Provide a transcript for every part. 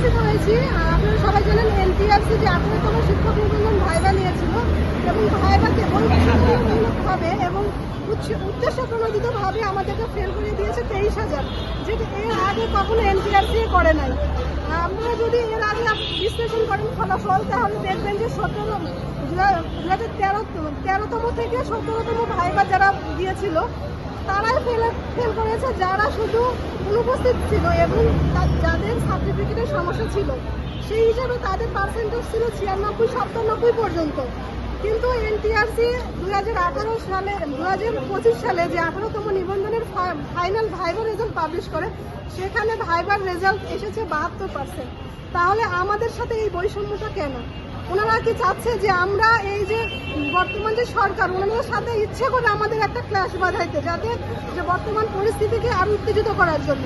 NTRC করেছি। আপনারা সবাই জানেন এনটিআরসি যে 18তম শিক্ষক নিবন্ধন ভাইবা নিয়েছিল এবং ভাইবাকে বৈষম্যমূলকভাবে এবং উদ্দেশ্য প্রণোদিতভাবে আমাদেরকে ফেল করে দিয়েছে 23,000, যেটা এর আগে কখনো এনটিআরসি করে নাই। আপনারা যদি এর আগে বিশ্লেষণ করেন ফলাফল, তাহলে দেখবেন যে 2013তম থেকে 17তম ভাইবা যারা দিয়েছিল তারাই ফেল করেছে, যারা শুধু অনুপস্থিত ছিল এবং যাদের সার্টিফিকেটের সমস্যা ছিল। সেই হিসাবে তাদের পার্সেন্টেজ ছিল 96-97 পর্যন্ত। কিন্তু এনটিআরসি 2025 সালে যে 18তম নিবন্ধনের ফাইনাল ভাইবার রেজাল্ট পাবলিশ করে, সেখানে ভাইবার রেজাল্ট এসেছে 72%। তাহলে আমাদের সাথে এই বৈষম্যটা কেন? ওনারা কি চাচ্ছে যে আমরা এই যে বর্তমান যে সরকার, ওনাদের সাথে ইচ্ছে করে আমাদের একটা ক্লাস বাঁধাইতে, যাতে যে বর্তমান পরিস্থিতিকে আরো উত্তেজিত করার জন্য।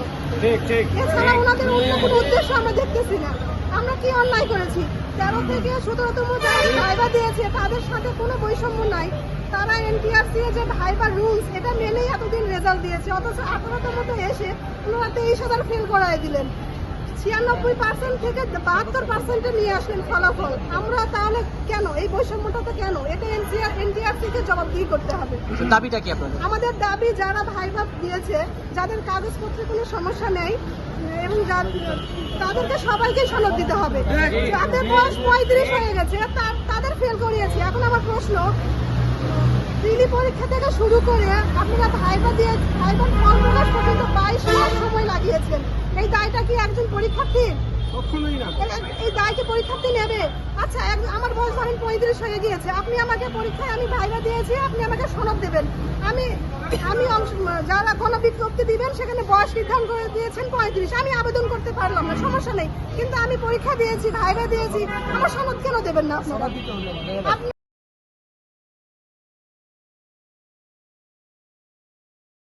এছাড়া ওনাদের অন্য কোনো উদ্দেশ্য আমরা দেখতেছি না। আমরা কি অন্যায় করেছি? 13 থেকে 17তম যারা ভাইবা দিয়েছে তাদের সাথে কোনো বৈষম্য নাই। তারা এনটিআরসি যে ভাইবা রুলস এটা মেনেই এতদিন রেজাল্ট দিয়েছে, অথচ 18তমতে এসে ওনারা 23,000 ফেল করাই দিলেন। 96% থেকে 72% নিয়ে আসলেন ফলাফল। আমরা তাহলে কেন এই বৈষম্যটা কেন? এটা এনটিআরসি-কে জবাবদিহি করতে হবে। দাবিটা কি আপনাদের? আমাদের দাবি, যারা ভাইবা দিয়েছে, যাদের কাগজপত্রে কোনো সমস্যা নেই এবং তাদেরকে সবাইকে সনদ দিতে হবে। যাদের বয়স 35 হয়ে গেছে তাদের ফেল করিয়েছে। এখন আমার প্রশ্ন, প্রিলি পরীক্ষা থেকে শুরু করে আপনারা ভাইবার ফল প্রকাশ পর্যন্ত 22 মাস সময় লাগিয়েছেন। এই দায়টা কি একজন পরীক্ষার্থীর? এই দায় কি পরীক্ষার্থী নেবে? আচ্ছা, আমার বয়স ধরেন 35 হয়ে গিয়েছে, আপনি আমাকে পরীক্ষায় আমি ভাইবা দিয়েছি, আপনি আমাকে সনদ দেবেন। আমি যারা গণবিজ্ঞপ্তি দিবেন সেখানে বয়স নির্ধারণ করে দিয়েছেন 35, আমি আবেদন করতে পারলাম না, সমস্যা নেই। কিন্তু আমি পরীক্ষা দিয়েছি, ভাইবা দিয়েছি, আমার সনদ কেন দেবেন না আপনারা?